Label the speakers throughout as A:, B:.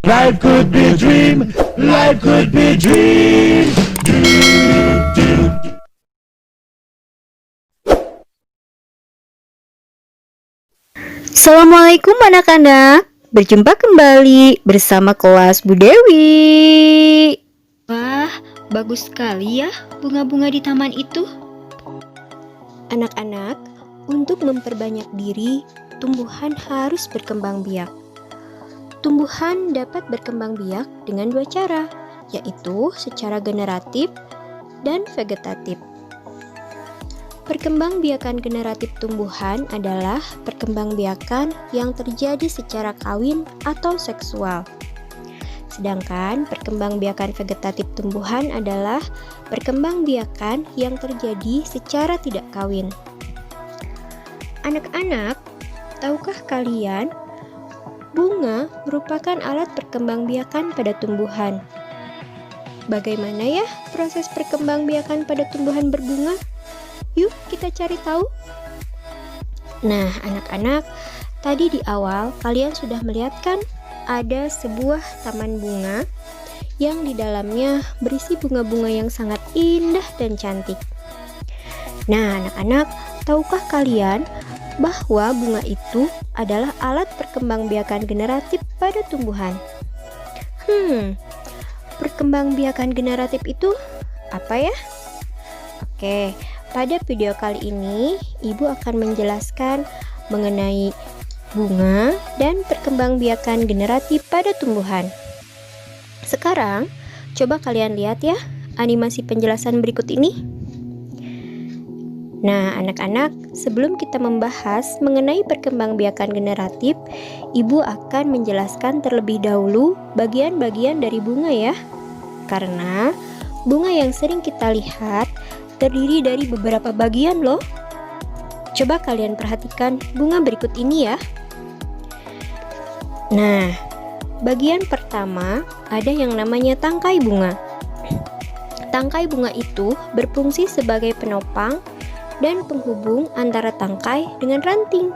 A: Life could be a dream. Life could be a dream.
B: Assalamualaikum anak-anak, berjumpa kembali bersama kelas Bu Dewi. Wah, bagus sekali ya bunga-bunga di taman itu. Anak-anak, untuk memperbanyak diri, tumbuhan harus berkembang biak. Tumbuhan dapat berkembang biak dengan dua cara, yaitu secara generatif dan vegetatif. Perkembangbiakan generatif tumbuhan adalah perkembangbiakan yang terjadi secara kawin atau seksual. Sedangkan perkembangbiakan vegetatif tumbuhan adalah perkembangbiakan yang terjadi secara tidak kawin. Anak-anak, tahukah kalian bunga merupakan alat perkembangbiakan pada tumbuhan? Bagaimana ya proses perkembangbiakan pada tumbuhan berbunga? Yuk kita cari tahu. Nah, anak-anak, tadi di awal kalian sudah melihat kan ada sebuah taman bunga yang di dalamnya berisi bunga-bunga yang sangat indah dan cantik. Nah, anak-anak, tahukah kalian bahwa bunga itu adalah alat perkembangbiakan generatif pada tumbuhan? Perkembangbiakan generatif itu apa ya? Oke, pada video kali ini, Ibu akan menjelaskan mengenai bunga dan perkembangbiakan generatif pada tumbuhan. Sekarang, coba kalian lihat ya animasi penjelasan berikut ini. Nah, anak-anak, sebelum kita membahas mengenai perkembangbiakan generatif, Ibu akan menjelaskan terlebih dahulu bagian-bagian dari bunga ya. Karena bunga yang sering kita lihat terdiri dari beberapa bagian loh. Coba kalian perhatikan bunga berikut ini ya. Nah, bagian pertama ada yang namanya tangkai bunga. Tangkai bunga itu berfungsi sebagai penopang dan penghubung antara tangkai dengan ranting.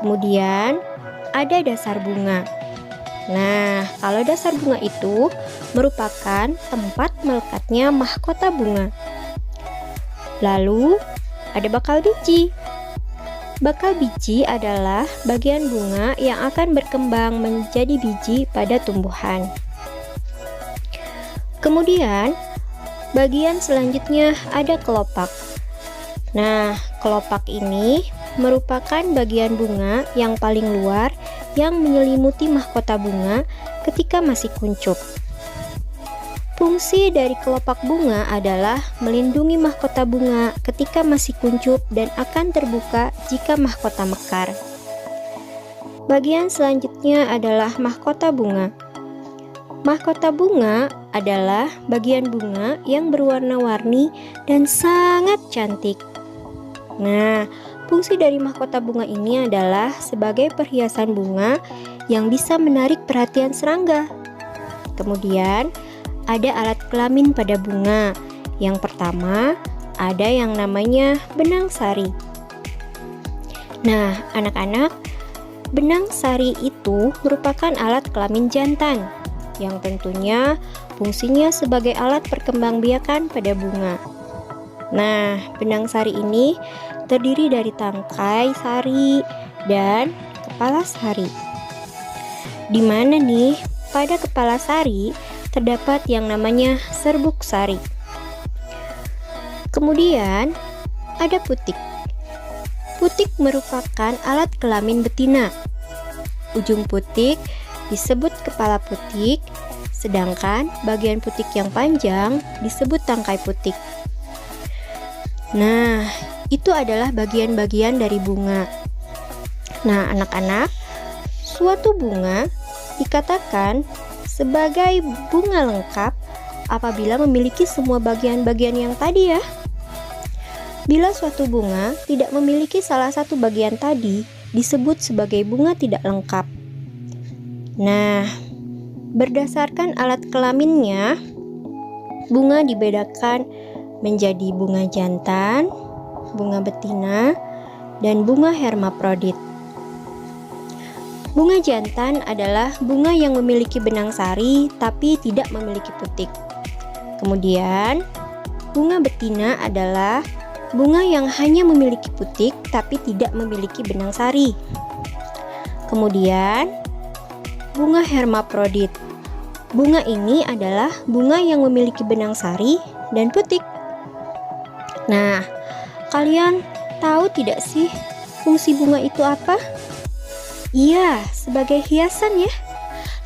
B: Kemudian ada dasar bunga. Nah, kalau dasar bunga itu merupakan tempat melekatnya mahkota bunga. Lalu ada bakal biji. Bakal biji adalah bagian bunga yang akan berkembang menjadi biji pada tumbuhan. Kemudian bagian selanjutnya ada kelopak. Nah, kelopak ini merupakan bagian bunga yang paling luar yang menyelimuti mahkota bunga ketika masih kuncup. Fungsi dari kelopak bunga adalah melindungi mahkota bunga ketika masih kuncup dan akan terbuka jika mahkota mekar. Bagian selanjutnya adalah mahkota bunga. Mahkota bunga adalah bagian bunga yang berwarna-warni dan sangat cantik. Nah, fungsi dari mahkota bunga ini adalah sebagai perhiasan bunga yang bisa menarik perhatian serangga. Kemudian, ada alat kelamin pada bunga. Yang pertama, ada yang namanya benang sari. Nah, anak-anak, benang sari itu merupakan alat kelamin jantan yang tentunya fungsinya sebagai alat perkembangbiakan pada bunga. Nah, benang sari ini terdiri dari tangkai sari dan kepala sari. Di mana nih, pada kepala sari terdapat yang namanya serbuk sari. Kemudian ada putik. Putik merupakan alat kelamin betina. Ujung putik disebut kepala putik, sedangkan bagian putik yang panjang disebut tangkai putik. Nah, itu adalah bagian-bagian dari bunga. Nah, anak-anak, suatu bunga dikatakan sebagai bunga lengkap apabila memiliki semua bagian-bagian yang tadi ya. Bila suatu bunga tidak memiliki salah satu bagian tadi, disebut sebagai bunga tidak lengkap. Nah, berdasarkan alat kelaminnya, bunga dibedakan menjadi bunga jantan, bunga betina, dan bunga hermaprodit. Bunga jantan adalah bunga yang memiliki benang sari tapi tidak memiliki putik. Kemudian, bunga betina adalah bunga yang hanya memiliki putik tapi tidak memiliki benang sari. Kemudian, bunga hermaprodit. Bunga ini adalah bunga yang memiliki benang sari dan putik. Nah, kalian tahu tidak sih fungsi bunga itu apa? Iya, sebagai hiasan ya.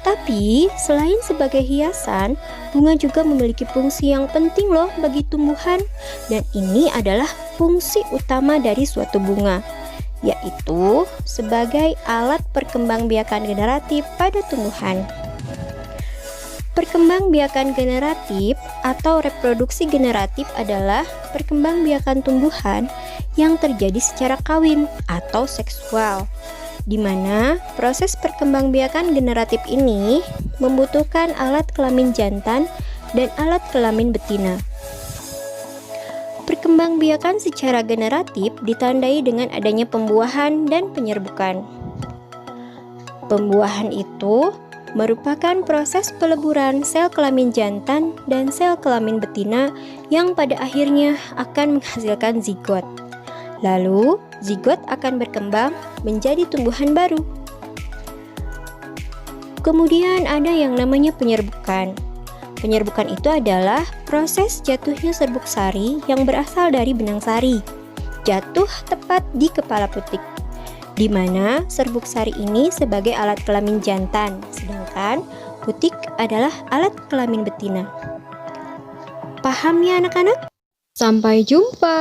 B: Tapi, selain sebagai hiasan, bunga juga memiliki fungsi yang penting loh bagi tumbuhan. Dan ini adalah fungsi utama dari suatu bunga, yaitu sebagai alat perkembangbiakan generatif pada tumbuhan. Perkembangbiakan generatif atau reproduksi generatif adalah perkembangbiakan tumbuhan yang terjadi secara kawin atau seksual, di mana proses perkembangbiakan generatif ini membutuhkan alat kelamin jantan dan alat kelamin betina. Perkembangbiakan secara generatif ditandai dengan adanya pembuahan dan penyerbukan. Pembuahan itu merupakan proses peleburan sel kelamin jantan dan sel kelamin betina yang pada akhirnya akan menghasilkan zigot. Lalu, zigot akan berkembang menjadi tumbuhan baru. Kemudian ada yang namanya penyerbukan. Penyerbukan itu adalah proses jatuhnya serbuk sari yang berasal dari benang sari, jatuh tepat di kepala putik, di mana serbuk sari ini sebagai alat kelamin jantan, sedangkan putik adalah alat kelamin betina. Paham ya anak-anak? Sampai jumpa!